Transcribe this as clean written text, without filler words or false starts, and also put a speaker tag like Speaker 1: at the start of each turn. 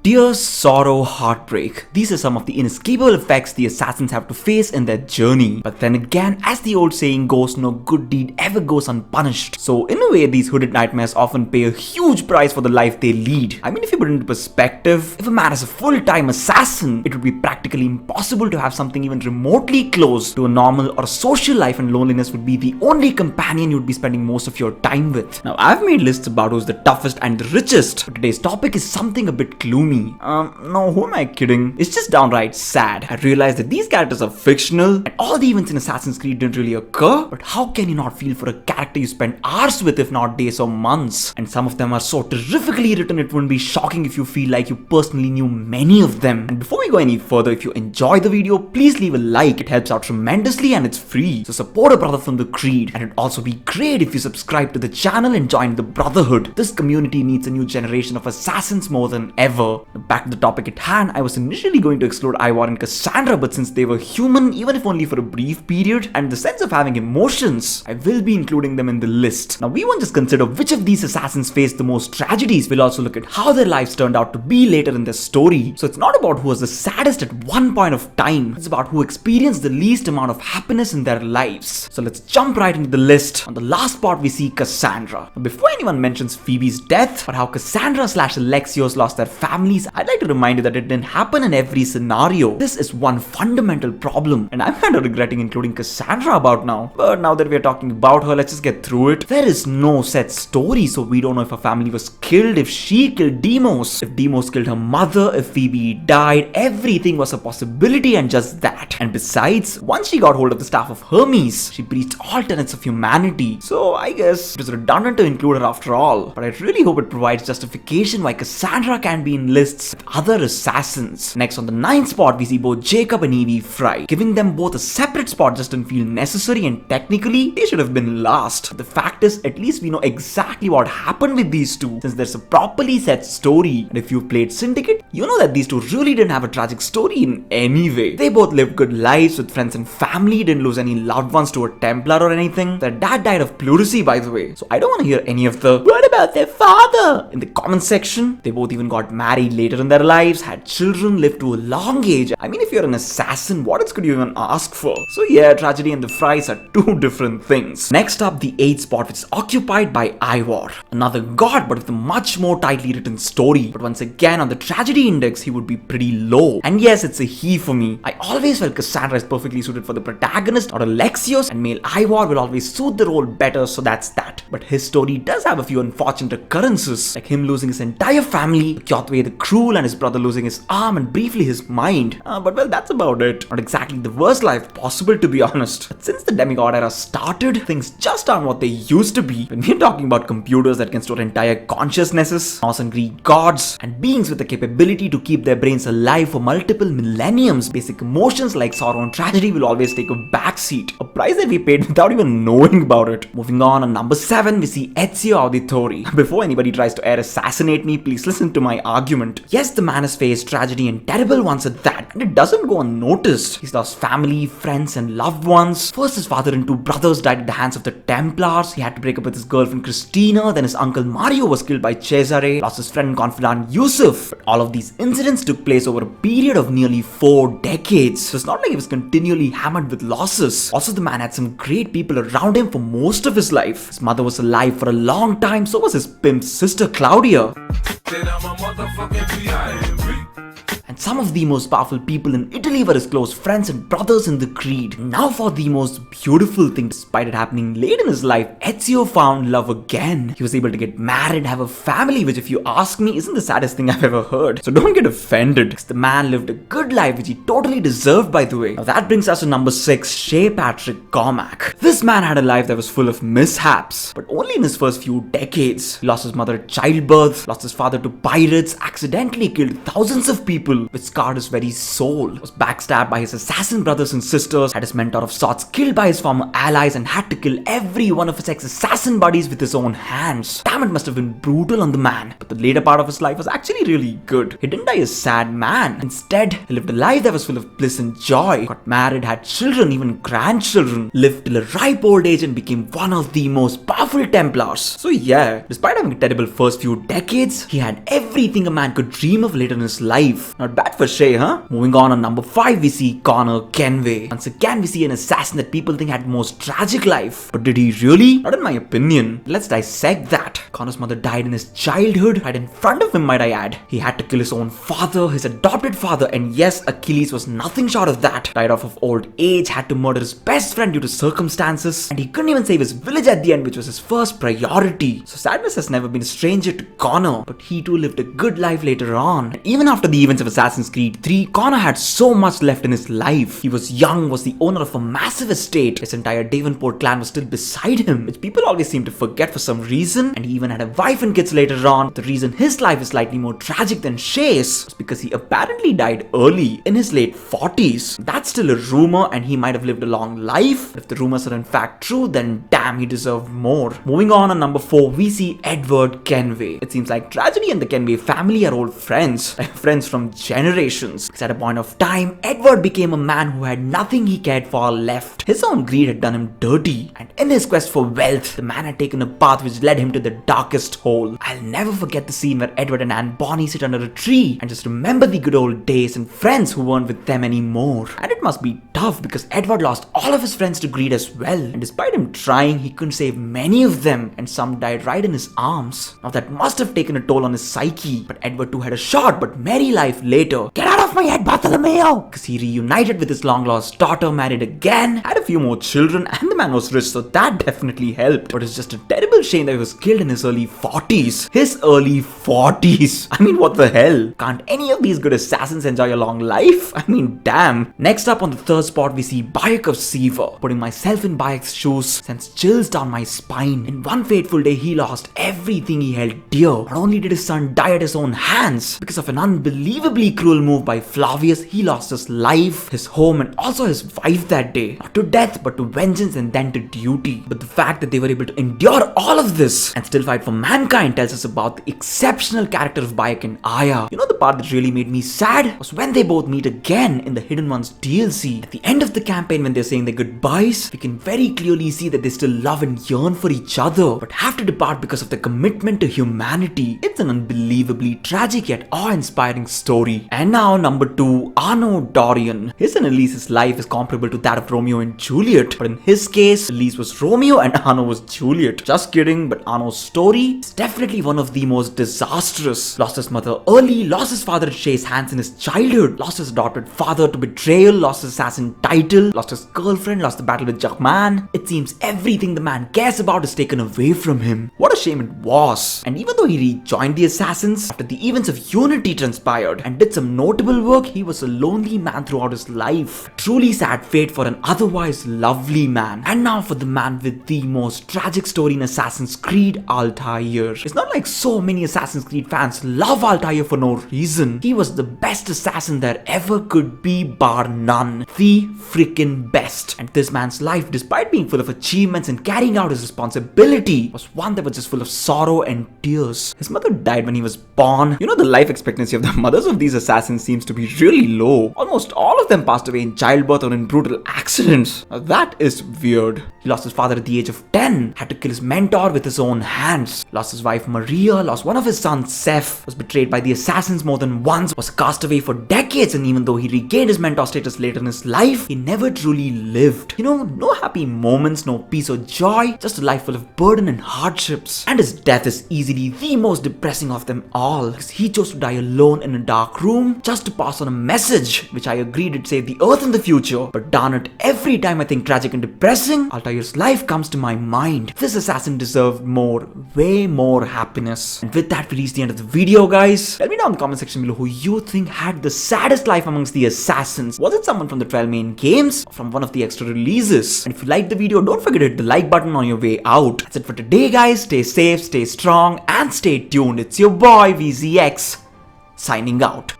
Speaker 1: Tears, sorrow, heartbreak. These are some of the inescapable effects the assassins have to face in their journey. But then again, as the old saying goes, no good deed ever goes unpunished. So in a way, these hooded nightmares often pay a huge price for the life they lead. I mean, if you put it into perspective, if a man is a full-time assassin, it would be practically impossible to have something even remotely close to a normal or a social life, and loneliness would be the only companion you'd be spending most of your time with. Now, I've made lists about who's the toughest and the richest, but today's topic is something a bit gloomy. No, who am I kidding? It's just downright sad. I realized that these characters are fictional and all the events in Assassin's Creed didn't really occur, but how can you not feel for a character you spent hours with, if not days or months? And some of them are so terrifically written, it wouldn't be shocking if you feel like you personally knew many of them. And before we go any further, if you enjoy the video, please leave a like. It helps out tremendously and it's free. So support a brother from the Creed. And it'd also be great if you subscribe to the channel and join the Brotherhood. This community needs a new generation of assassins more than ever. Back to the topic at hand, I was initially going to explore Eivor and Kassandra, but since they were human, even if only for a brief period, and the sense of having emotions, I will be including them in the list. Now, we won't just consider which of these assassins faced the most tragedies, we'll also look at how their lives turned out to be later in their story. So it's not about who was the saddest at one point of time, it's about who experienced the least amount of happiness in their lives. So let's jump right into the list. On the last spot, we see Kassandra. But before anyone mentions Phoebe's death, or how Kassandra/Alexios lost their families, I'd like to remind you that it didn't happen in every scenario. This is one fundamental problem, and I'm kind of regretting including Kassandra about now. But now that we're talking about her, let's just get through it. There is no set story, so we don't know if her family was killed, if she killed Deimos, if Deimos killed her mother, if Phoebe died. Everything was a possibility and just that. And besides, once she got hold of the staff of Hermes, she breached all tenets of humanity. So I guess it was redundant to include her after all. But I really hope it provides justification why Kassandra can be in lists with other assassins. Next, on the 9th spot, we see both Jacob and Evie Fry. Giving them both a separate spot just didn't feel necessary, and technically they should have been last. The fact is, at least we know exactly what happened with these two, since there's a properly set story. And if you've played Syndicate, you know that these two really didn't have a tragic story in any way. They both lived good lives with friends and family, didn't lose any loved ones to a Templar or anything. Their dad died of pleurisy, by the way, so I don't want to hear any of the "what about their father?" in the comment section. They both even got married later in their lives, had children, lived to a long age. I mean, if you're an assassin, what else could you even ask for? So yeah, tragedy and the Frys are two different things. Next up, the 8th spot, which is occupied by Eivor. Another god, but with a much more tightly written story. But once again, on the tragedy index, he would be pretty low. And yes, it's a he for me. I always felt Kassandra is perfectly suited for the protagonist or Alexios, and male Eivor will always suit the role better, so that's that. But his story does have a few unfortunate occurrences, like him losing his entire family, Kenway the Cruel, and his brother losing his arm and briefly his mind. But well, that's about it. Not exactly the worst life possible, to be honest. But since the demigod era started, things just aren't what they used to be. When we're talking about computers that can store entire consciousnesses, Norse and Greek gods, and beings with the capability to keep their brains alive for multiple millenniums, basic emotions like sorrow and tragedy will always take a backseat. A price that we paid without even knowing about it. Moving on number 7, we see Ezio Auditore. Before anybody tries to assassinate me, please listen to my argument. Yes, the man has faced tragedy and terrible ones at that, and it doesn't go unnoticed. He's lost family, friends, and loved ones. First, his father and two brothers died at the hands of the Templars. He had to break up with his girlfriend Christina. Then his uncle Mario was killed by Cesare. Lost his friend and confidant Yusuf. But all of these incidents took place over a period of nearly 4 decades. So it's not like he was continually hammered with losses. Also, the man had some great people around him for most of his life. His mother was alive for a long time, so was his pimp's sister Claudia. And some of the most powerful people in Italy were his close friends and brothers in the Creed. Now for the most beautiful thing, despite it happening late in his life, Ezio found love again. He was able to get married, have a family, which if you ask me, isn't the saddest thing I've ever heard. So don't get offended, because the man lived a good life, which he totally deserved, by the way. Now that brings us to number 6, Shay Cormac. This man had a life that was full of mishaps, but only in his first few decades. He lost his mother at childbirth, lost his father to pirates, accidentally killed thousands of people, which scarred his very soul. Was backstabbed by his assassin brothers and sisters, had his mentor of sorts killed by his former allies, and had to kill every one of his ex-assassin buddies with his own hands. Damn, it must have been brutal on the man. But the later part of his life was actually really good. He didn't die a sad man. Instead, he lived a life that was full of bliss and joy. Got married, had children, even grandchildren. Lived till a ripe old age and became one of the most powerful Templars. So yeah, despite having a terrible first few decades, he had everything a man could dream of later in his life. Not bad for Shay, huh? Moving on number 5, we see Connor Kenway. Once again, we see an assassin that people think had the most tragic life. But did he really? Not in my opinion. Let's dissect that. Connor's mother died in his childhood, right in front of him, might I add. He had to kill his own father, his adopted father, and yes, Achilles was nothing short of that. Died off of old age, had to murder his best friend due to circumstances, and he couldn't even save his village at the end, which was his first priority. So sadness has never been a stranger to Connor, but he too lived a good life later on. And even after the events of Assassin's Creed 3, Connor had so much left in his life. He was young, was the owner of a massive estate. His entire Davenport clan was still beside him, which people always seem to forget for some reason. And he even had a wife and kids later on. The reason his life is slightly more tragic than Shay's was because he apparently died early, in his late 40s. That's still a rumor, and he might have lived a long life. But if the rumors are in fact true, then damn, he deserved more. Moving on number 4, we see Edward Kenway. It seems like tragedy and the Kenway family are old friends, friends from generations. Because at a point of time, Edward became a man who had nothing he cared for left. His own greed had done him dirty, and in his quest for wealth, the man had taken a path which led him to the darkest hole. I'll never forget the scene where Edward and Anne Bonny sit under a tree and just remember the good old days and friends who weren't with them anymore. And it must be tough because Edward lost all of his friends to greed as well, and despite him trying, he couldn't save many of them, and some died right in his arms. Now that must have taken a toll on his psyche, but Edward too had a short but merry life later. Get out of my head, Bartholomew! Because he reunited with his long lost daughter, married again, had a few more children, and the man was rich, so that definitely helped. But it's just a terrible shame that he was killed in his early 40s. His early 40s! I mean, what the hell? Can't any of these good assassins enjoy a long life? I mean, damn. Next up on the third spot, we see Bayek of Siwa. Putting myself in Bayek's shoes sends chills down my spine. In one fateful day, he lost everything he held dear. Not only did his son die at his own hands, because of an unbelievably cruel move by Flavius, he lost his life, his home, and also his wife that day. Not to death, but to vengeance and then to duty. But the fact that they were able to endure all of this and still fight for mankind tells us about the exceptional character of Bayek and Aya. You know, the part that really made me sad was when they both meet again in the Hidden Ones DLC. At the end of the campaign, when they're saying their goodbyes, we can very clearly see that they still love and yearn for each other, but have to depart because of their commitment to humanity. It's an unbelievably tragic yet awe-inspiring story. And now number 2, Arno Dorian. His and Elise's life is comparable to that of Romeo and Juliet, but in his case, Elise was Romeo and Arno was Juliet. Just kidding, but Arno's story is definitely one of the most disastrous. Lost his mother early, lost his father at Shay's hands in his childhood, lost his adopted father to betrayal, lost his assassin title, lost his girlfriend, lost the battle with Jackman. It seems everything the man cares about is taken away from him. What a shame it was. And even though he rejoined the assassins after the events of Unity transpired and did some notable work, he was a lonely man throughout his life. A truly sad fate for an otherwise lovely man. And now for the man with the most tragic story in Assassin's Creed, Altair. It's not like so many Assassin's Creed fans love Altair for no reason. He was the best assassin there ever could be, bar none. The freaking best. And this man's life, despite being full of achievements and carrying out his responsibility, was one that was just full of sorrow and tears. His mother died when he was born. You know, the life expectancy of the mothers of these assassins seems to be really low. Almost all of them passed away in childbirth or in brutal accidents. Now that is weird. He lost his father at the age of 10, had to kill his mentor with his own hands, lost his wife Maria, lost one of his sons Seth, was betrayed by the assassins more than once, was cast away for decades, and even though he regained his mentor status later in his life, he never truly lived. You know, no happy moments, no peace or joy, just a life full of burden and hardships. And his death is easily the most depressing of them all, because he chose to die alone in a dark room just to pass on a message, which I agreed would save the earth in the future. But darn it, every time I think tragic and depressing, Altair's life comes to my mind. This assassin deserved more, way more happiness. And with that, we reach the end of the video, guys. Let me know in the comment section below who you think had the saddest life amongst the assassins. Was it someone from the 12 main games or from one of the extra releases? And if you liked the video, don't forget to hit the like button on your way out. That's it for today, guys. Stay safe, stay strong, and stay tuned. It's your boy VZX signing out.